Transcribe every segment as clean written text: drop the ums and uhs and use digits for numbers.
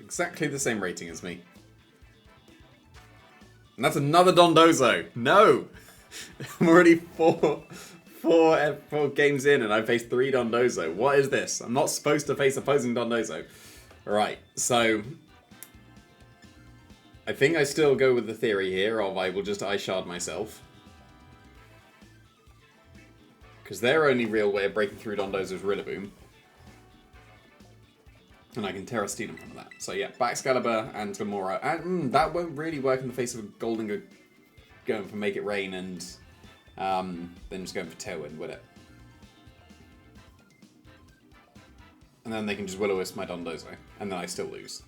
Exactly the same rating as me. And that's another Dondozo. No! I'm already four games in and I faced 3 Dondozo. What is this? I'm not supposed to face opposing Dondozo. Right, so I think I still go with the theory here of I will just Ice Shard myself. Because their only real way of breaking through Dondozo is Rillaboom. And I can Terra Steel in front of that. So yeah, Baxcalibur and Gamora. And that won't really work in the face of a Golden going for Make It Rain and then just going for Tailwind, would it? And then they can just Will-O-Wisp my Dondozo. And then I still lose.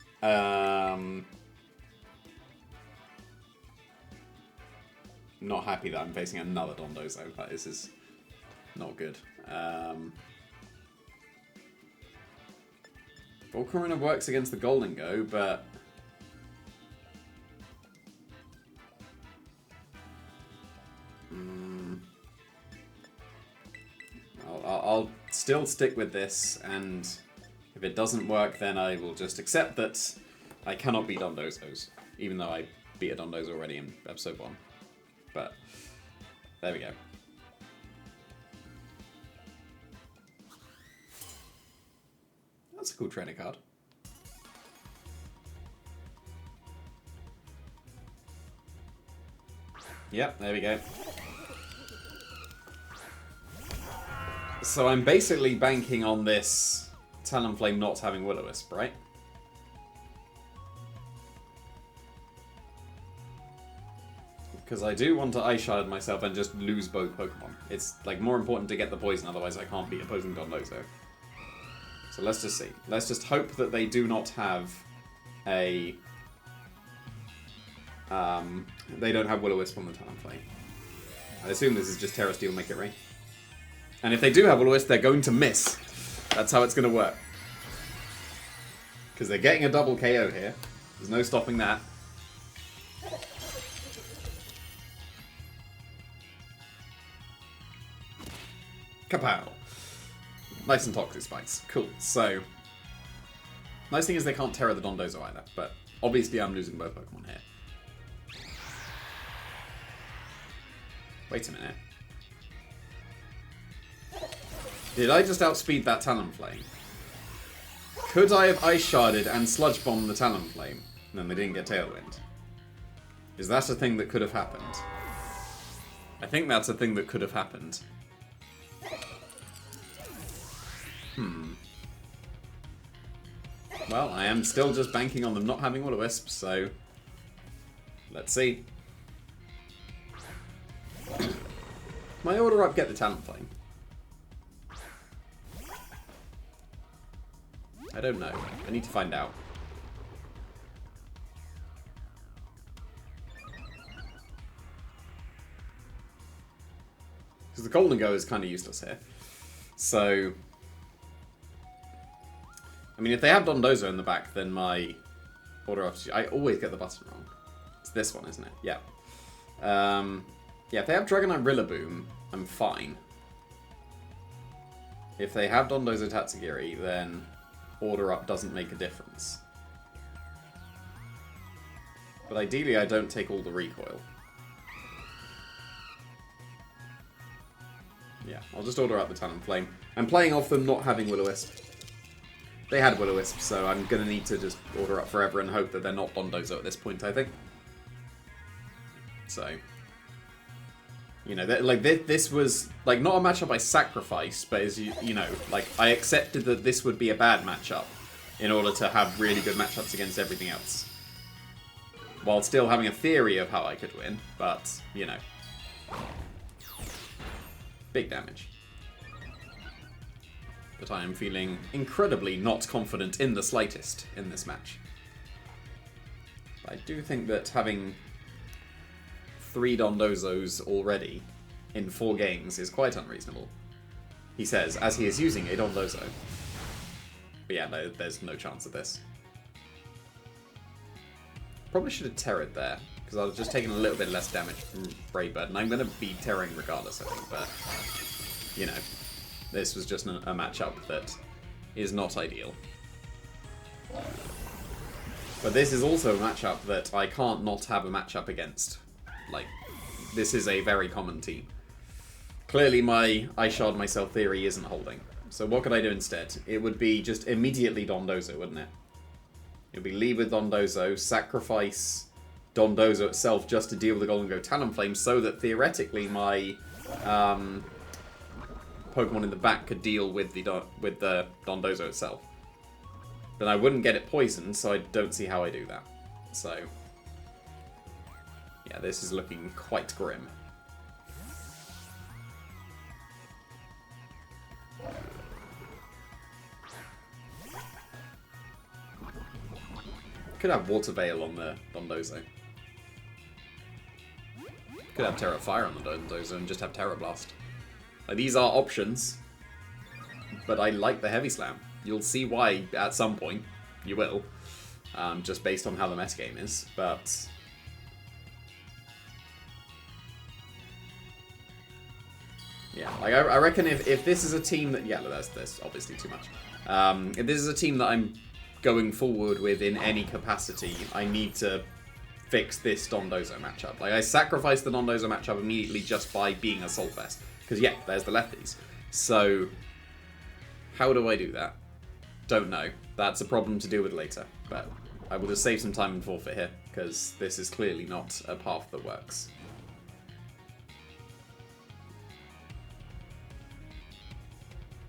Not happy that I'm facing another Dondozo. This is not good. Volcarona works against the Golden Go, but I'll still stick with this, and if it doesn't work, then I will just accept that I cannot beat Dondozos, even though I beat a Dondozo already in episode 1. But there we go. That's a cool trainer card. Yep, there we go. So I'm basically banking on this Talonflame not having Will-O-Wisp, right? Because I do want to Ice Shard myself and just lose both Pokemon. It's like more important to get the poison, otherwise I can't beat opposing Dondozo. So let's just see. Let's just hope that they do not have a... they don't have Will-O-Wisp on the Talonflame. I assume this is just Terra Steel, Make It Rain. And if they do have Will-O-Wisp, they're going to miss. That's how it's going to work. Because they're getting a double KO here. There's no stopping that. Kapow! Nice and toxic spikes. Cool. So, nice thing is they can't Terra the Dondozo either, but obviously I'm losing both Pokemon here. Wait a minute. Did I just outspeed that Talonflame? Could I have Ice Sharded and Sludge Bombed the Talonflame, and then they didn't get Tailwind? Is that a thing that could have happened? I think that's a thing that could have happened. Well, I am still just banking on them not having Will-O-Wisp, so let's see. My order up get the Talonflame. I don't know. I need to find out. Because the Golden Go is kind of useless here. So, I mean, if they have Dondozo in the back, then my order up... I always get the button wrong. It's this one, isn't it? Yeah. Yeah, if they have Dragonite Rillaboom, I'm fine. If they have Dondozo Tatsugiri, then order up doesn't make a difference. But ideally, I don't take all the recoil. Yeah, I'll just order up the Talonflame. I'm playing off them not having Will-O-Wisp. They had Will-O-Wisp, so I'm going to need to just order up forever and hope that they're not Dondozo at this point, I think. So, you know, like this was like not a matchup I sacrificed, but as you know, like I accepted that this would be a bad matchup in order to have really good matchups against everything else. While still having a theory of how I could win, but, you know. Big damage. But I am feeling incredibly not confident in the slightest in this match. I do think that having 3 Dondozos already in 4 games is quite unreasonable. He says, as he is using a Dondozo. But yeah, no, there's no chance of this. Probably should have Terra'd there, because I was just taking a little bit less damage from Brave Bird, and I'm going to be Terraing regardless, I think, but, you know, this was just a matchup that is not ideal. But this is also a matchup that I can't not have a matchup against. Like, this is a very common team. Clearly my I shard myself theory isn't holding. So what could I do instead? It would be just immediately Dondozo, wouldn't it? It would be lead with Dondozo, sacrifice Dondozo itself just to deal with the Golden Talonflame, so that theoretically my Pokemon in the back could deal with the Dondozo itself. Then I wouldn't get it poisoned, so I don't see how I do that. So, yeah, this is looking quite grim. Could have Water Veil on the Dondozo. Could have Terra Fire on the Dondozo and just have Terra Blast. Like, these are options, but I like the Heavy Slam. You'll see why at some point. You will. Just based on how the meta game is. But yeah, like I reckon if this is a team that... Yeah, that's obviously too much. If this is a team that I'm going forward with in any capacity, I need to fix this Dondozo matchup. Like, I sacrificed the Dondozo matchup immediately just by being Assault Vest. Because, yeah, there's the lefties. So, how do I do that? Don't know. That's a problem to deal with later. But I will just save some time and forfeit here, because this is clearly not a path that works.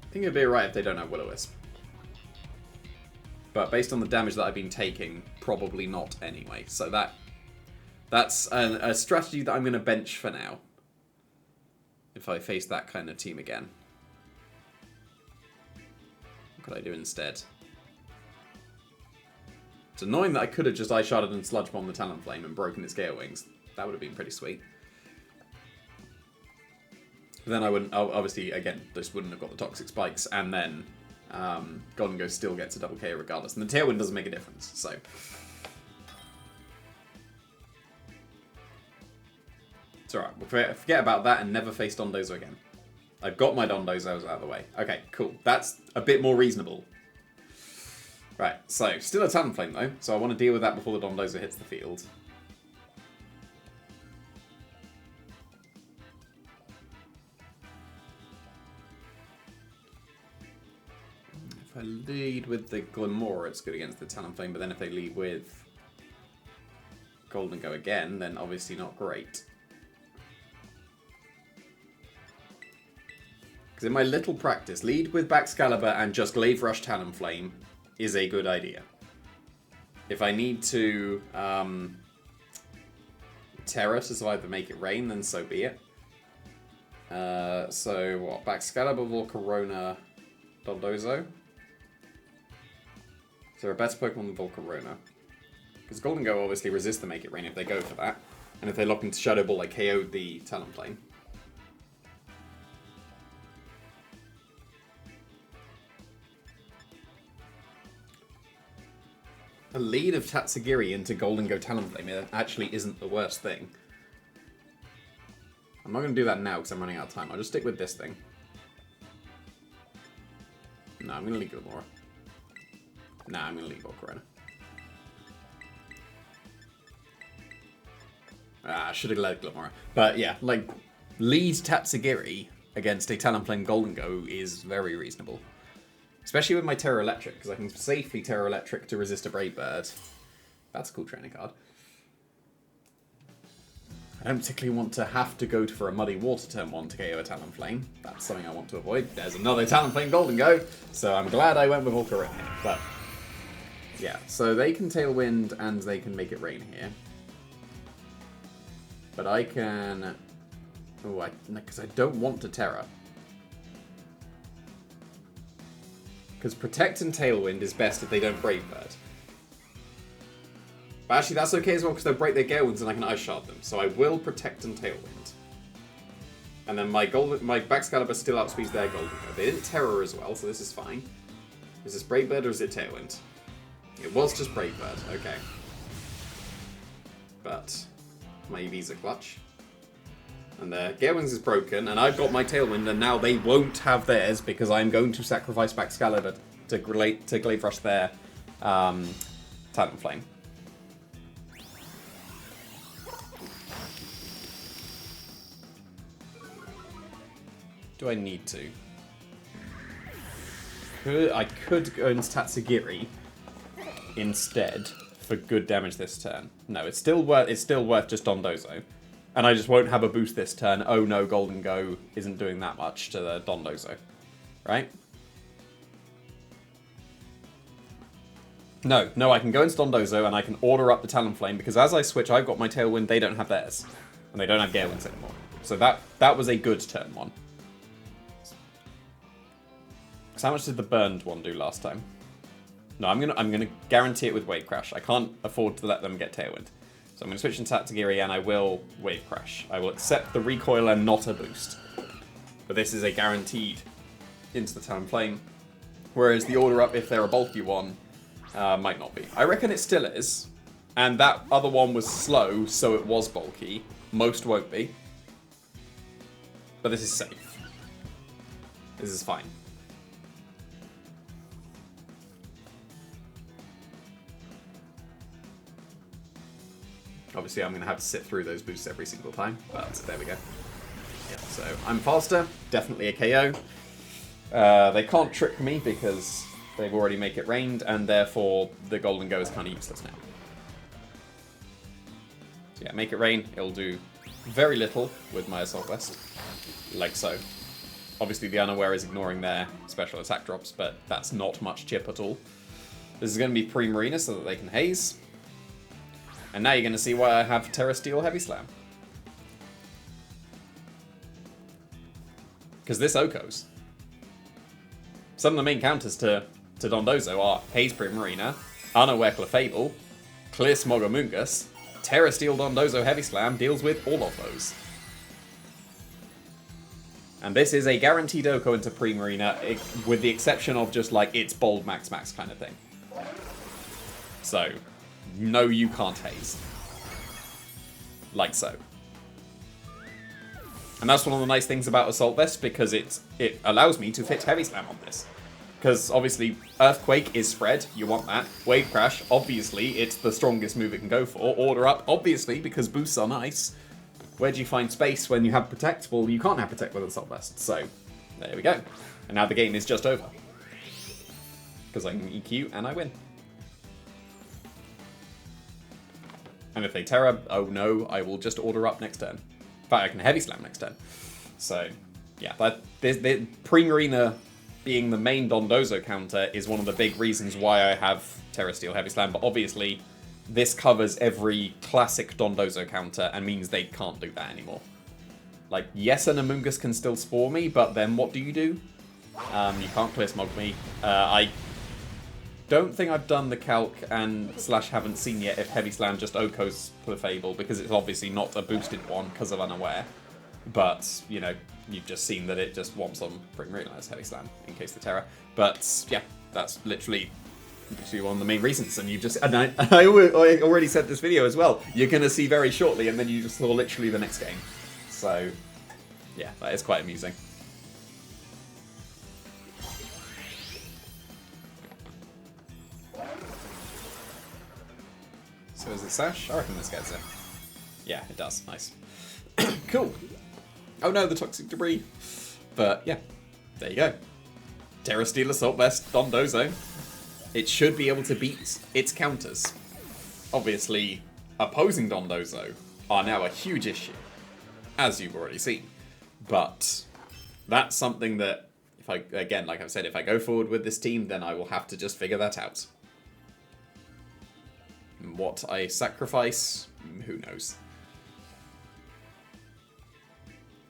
I think it'd be alright if they don't have Will-O-Wisp. But based on the damage that I've been taking, probably not anyway. So that's a strategy that I'm going to bench for now. If I face that kind of team again. What could I do instead? It's annoying that I could have just Ice Sharded and Sludge Bombed the Talonflame and broken its Gale Wings. That would have been pretty sweet. But then I wouldn't, obviously, again, just wouldn't have got the Toxic Spikes, and then Golden Ghost still gets a double KO regardless. And the Tailwind doesn't make a difference, so... It's alright, we'll forget about that and never face Dondozo again. I've got my Dondozos out of the way. Okay, cool. That's a bit more reasonable. Right, so, still a Talonflame though, so I want to deal with that before the Dondozo hits the field. If I lead with the Glimora, it's good against the Talonflame, but then if they lead with Golden Go again, then obviously not great. Because in my little practice, lead with Baxcalibur and just Glaive Rush Talonflame is a good idea. If I need to Terra to survive the Make It Rain, then so be it. So what? Baxcalibur, Volcarona, Dondozo? Is there a better Pokemon than Volcarona? Because Golden Go obviously resist the Make It Rain if they go for that. And if they lock into Shadow Ball, they KO'd the Talonflame. A lead of Tatsugiri into Golden Go Talonflame actually isn't the worst thing. I'm not going to do that now because I'm running out of time. I'll just stick with this thing. No, I'm going to leave Glimora. Nah, I'm going to leave Volcarona. I should have led Glimora. But yeah, like, lead Tatsugiri against a Talonflame Golden Go is very reasonable. Especially with my Terra Electric, because I can safely Terra Electric to resist a Brave Bird. That's a cool training card. I don't particularly want to have to go for a Muddy Water turn 1 to KO a Talonflame. That's something I want to avoid. There's another Talonflame Golden Go, so I'm glad I went with Volcarona here. But, yeah, so they can Tailwind and they can Make It Rain here. But I can... Oh, because I don't want to Terra. Because Protect and Tailwind is best if they don't Brave Bird. But actually that's okay as well because they'll break their Gale Winds and I can Ice Shard them. So I will Protect and Tailwind. And then my Baxcalibur still outspeeds their Golden Go. They didn't Terror as well, so this is fine. Is this Brave Bird or is it Tailwind? It was just Brave Bird, okay. But my EVs are clutch. And their Gale Wings is broken, and I've got my Tailwind, and now they won't have theirs because I'm going to sacrifice Baxcalibur to Glaive Rush their Talonflame. Do I need to? I could go into Tatsugiri instead for good damage this turn. No, it's still worth just Dondozo. And I just won't have a boost this turn. Oh no, Golden Go isn't doing that much to the Dondozo. Right? No, I can go into Dondozo and I can order up the Talonflame because as I switch, I've got my Tailwind, they don't have theirs. And they don't have Gale Winds anymore. So that was a good turn one. So how much did the burned one do last time? No, I'm gonna guarantee it with Wave Crash. I can't afford to let them get Tailwind. So I'm gonna switch into Tatsugiri and I will Wave Crash. I will accept the recoil and not a boost. But this is a guaranteed into the Talonflame. Whereas the order up, if they're a bulky one, might not be. I reckon it still is. And that other one was slow, so it was bulky. Most won't be. But this is safe. This is fine. Obviously, I'm going to have to sit through those boosts every single time, but there we go. Yeah, so I'm faster, definitely a KO. They can't trick me because they've already make it rained, and therefore the Golden Go is kind of useless now. So yeah, make it rain. It'll do very little with my Assault Vest, like so. Obviously, the Unaware is ignoring their special attack drops, but that's not much chip at all. This is going to be pre-Marina so that they can haze. And now you're going to see why I have Terra Steel Heavy Slam. Because this Okos. Some of the main counters to Dondozo are Haze Primarina, Unaware Clefable, Clear Smogomungus, Terra Steel Dondozo Heavy Slam deals with all of those. And this is a guaranteed Oko into Primarina, with the exception of just like it's bold max kind of thing. So, no, you can't haze. Like so. And that's one of the nice things about Assault Vest, because it allows me to fit Heavy Slam on this. Because obviously, Earthquake is spread, you want that. Wave Crash, obviously, it's the strongest move it can go for. Order Up, obviously, because boosts are nice. Where do you find space when you have Protect? Well, you can't have Protect with Assault Vest, so there we go. And now the game is just over. Because I can EQ and I win. And if they Terra, oh no, I will just Order Up next turn. In fact, I can Heavy Slam next turn. So, yeah, the Pre-Marina being the main Dondozo counter is one of the big reasons why I have Terra Steel Heavy Slam, but obviously this covers every classic Dondozo counter and means they can't do that anymore. Like, yes, an Amoonguss can still Spore me, but then what do? You can't Clear Smog me. I don't think I've done the calc and / haven't seen yet if Heavy Slam just Okos Clefable, because it's obviously not a boosted one because of Unaware. But, you know, you've just seen that it just wants on Primarina as Heavy Slam in case the Terra. But, yeah, that's literally one of the main reasons. And you just, and I already said this video as well, you're going to see very shortly, and then you just saw literally the next game. So, yeah, that is quite amusing. So is it Sash? I reckon this gets it. Yeah, it does. Nice. Cool. Oh no, the Toxic Debris. But yeah, there you go. Terra Steel Assault Vest, Dondozo. It should be able to beat its counters. Obviously, opposing Dondozo are now a huge issue, as you've already seen. But that's something that, if I, again, like I've said, if I go forward with this team, then I will have to just figure that out. What I sacrifice, who knows.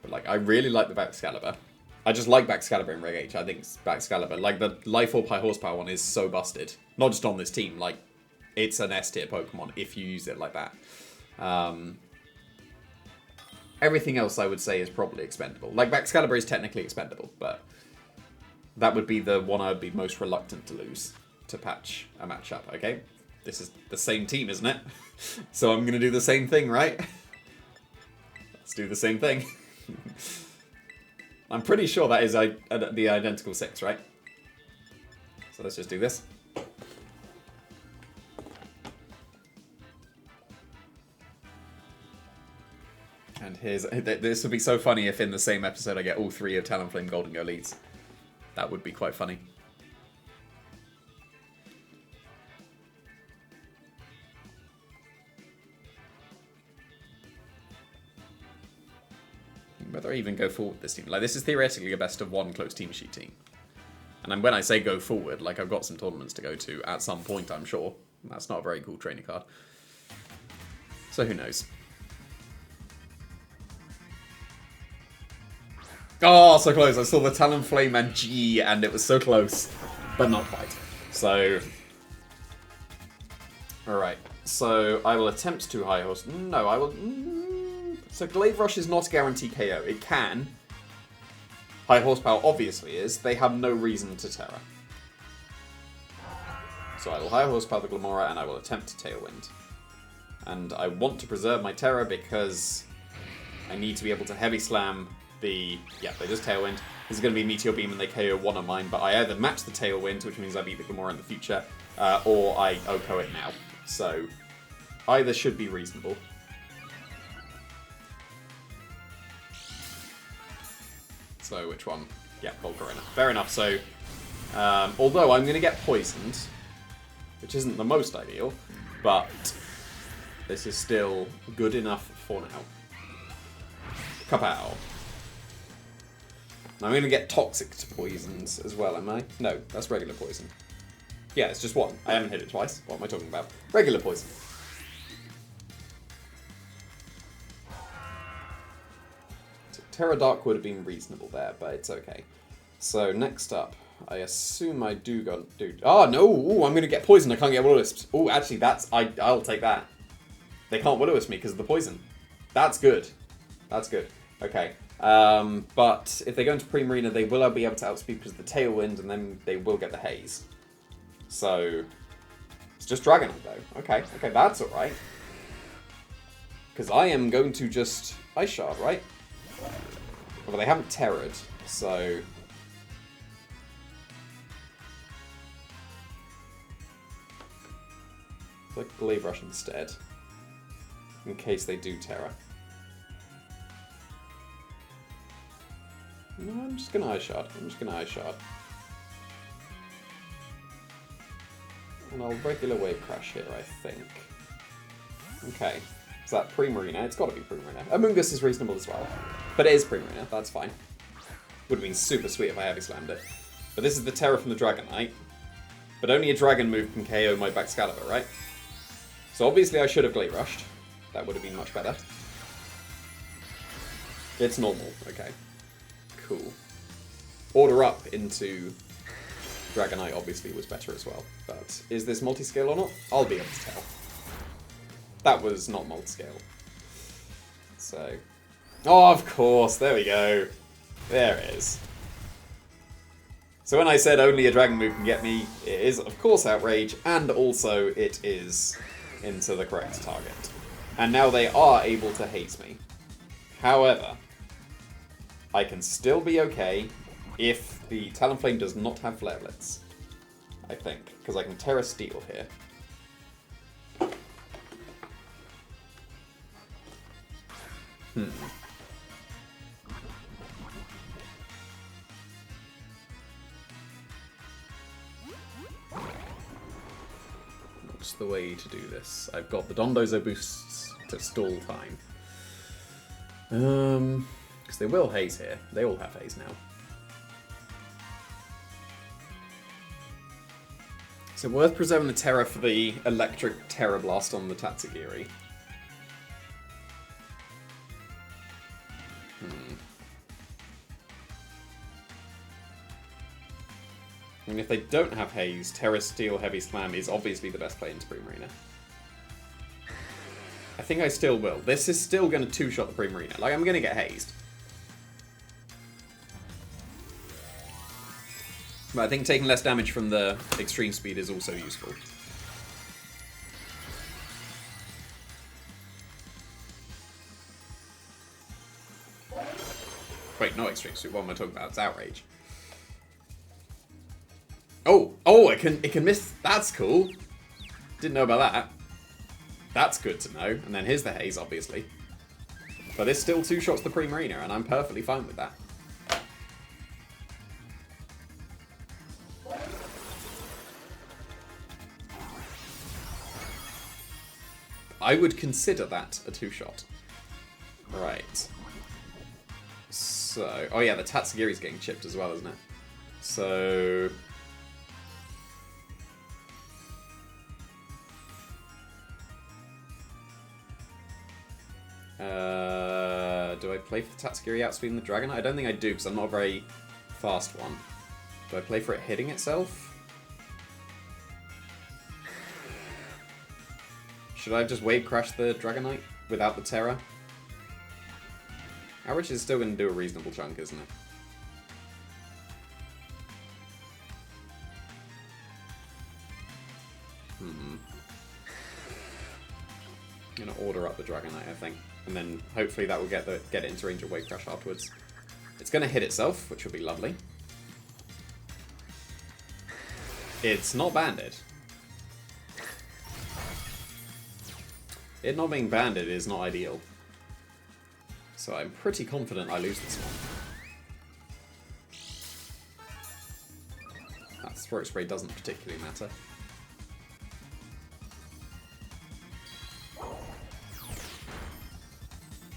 But like, I really like the Baxcalibur. I just like Baxcalibur in Reg H. I think Baxcalibur, like the Life Orb High Horsepower one, is so busted. Not just on this team, like, it's an S tier Pokemon if you use it like that. Everything else I would say is probably expendable. Like, Baxcalibur is technically expendable, but that would be the one I would be most reluctant to lose to patch a matchup, okay? This is the same team, isn't it? So I'm going to do the same thing, right? Let's do the same thing. I'm pretty sure that is the identical 6, right? So let's just do this. And And here's... This would be so funny if in the same episode I get all 3 of Talonflame Golden Elites. That would be quite funny. Whether I even go forward with this team. Like, this is theoretically a best of 1 close team sheet team. And when I say go forward, like, I've got some tournaments to go to at some point, I'm sure. That's not a very cool trainer card. So who knows? Oh, so close. I saw the Talonflame and G, and it was so close. But not quite. So... Alright. So, I will attempt to High Horse. No, I will... So Glaive Rush is not a guarantee KO. It can. High Horsepower obviously is. They have no reason to Terra. So I will High Horsepower the Glamora and I will attempt to Tailwind. And I want to preserve my Terra because I need to be able to Heavy Slam the... Yeah, they just Tailwind. This is going to be Meteor Beam and they KO 1 of mine, but I either match the Tailwind, which means I beat the Glamora in the future, or I OHKO it now. So either should be reasonable. So, which one? Yeah, Volcarona. Fair enough. So, although I'm going to get poisoned, which isn't the most ideal, but this is still good enough for now. Kapow. Now I'm going to get toxic to poisons as well, am I? No, that's regular poison. Yeah, it's just 1. I haven't hit it twice. What am I talking about? Regular poison. Terra Dark would have been reasonable there, but it's okay. So next up, I assume I do go... Oh, no! Ooh, I'm going to get poisoned. I can't get Will-O-Wisps. Oh, actually, that's... I'll take that. They can't Will-O-Wisp me because of the poison. That's good. That's good. Okay. But if they go into Primarina, they will be able to outspeed because of the Tailwind, and then they will get the Haze. So... It's just Dragonite, though. Okay. Okay, that's alright. Because I am going to just... Ice Shard, right? Well, they haven't Terra'd, so... Like Glaive Rush instead. In case they do Terra. No, I'm just gonna Ice Shard. I'm just gonna Ice Shard. And I'll regular Wave Crash here, I think. Okay. Is that Primarina? It's gotta be Primarina. Amoonguss is reasonable as well. But it is Primarina, that's fine. Would have been super sweet if I Heavy Slammed it. But this is the Terra from the Dragonite. But only a Dragon move can KO my Baxcalibur, right? So obviously I should have Glaive Rushed. That would have been much better. It's normal, okay. Cool. Order Up into Dragonite obviously was better as well. But is this multi-scale or not? I'll be able to tell. That was not multi-scale. So... Oh, of course. There we go. There it is. So when I said only a dragon move can get me, it is, of course, Outrage, and also it is into the correct target. And now they are able to haze me. However, I can still be okay if the Talonflame does not have Flare Blitz. I think. Because I can Terra Steel here. What's the way to do this? I've got the Dondozo boosts to stall time. Because they will haze here. They all have haze now. So worth preserving the Terra for the electric Terra Blast on the Tatsugiri. I mean, if they don't have haze, Terra Steel Heavy Slam is obviously the best play into Primarina. I think I still will. This is still going to two-shot the Primarina. Like, I'm going to get hazed. But I think taking less damage from the extreme speed is also useful. Wait, not extreme speed. What am I talking about? It's Outrage. Oh, it can miss. That's cool. Didn't know about that. That's good to know. And then here's the haze, obviously. But this still two-shots the Primarina, and I'm perfectly fine with that. I would consider that a two-shot. Right. So... Oh yeah, the Tatsugiri's getting chipped as well, isn't it? So... do I play for the Tatsugiri outspeeding the Dragonite? I don't think I do, because I'm not a very fast one. Do I play for it hitting itself? Should I just Wave Crash the Dragonite without the Terra? Average is still going to do a reasonable chunk, isn't it? I'm going to order up the Dragonite, I think. And then hopefully that will get it into range of Wave Crash afterwards. It's going to hit itself, which will be lovely. It's not banded. It not being banded is not ideal. So I'm pretty confident I lose this one. That Throat Spray doesn't particularly matter.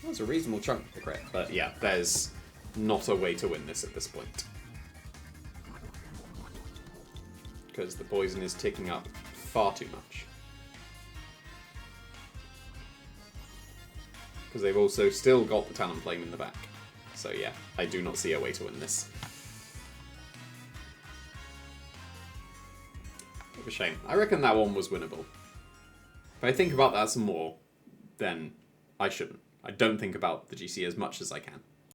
That's a reasonable chunk of the crit, but yeah, there's not a way to win this at this point. Because the poison is ticking up far too much. Because they've also still got the Talonflame in the back. So yeah, I do not see a way to win this. A shame. I reckon that one was winnable. If I think about that some more, then I shouldn't. I don't think about the GC as much as I can.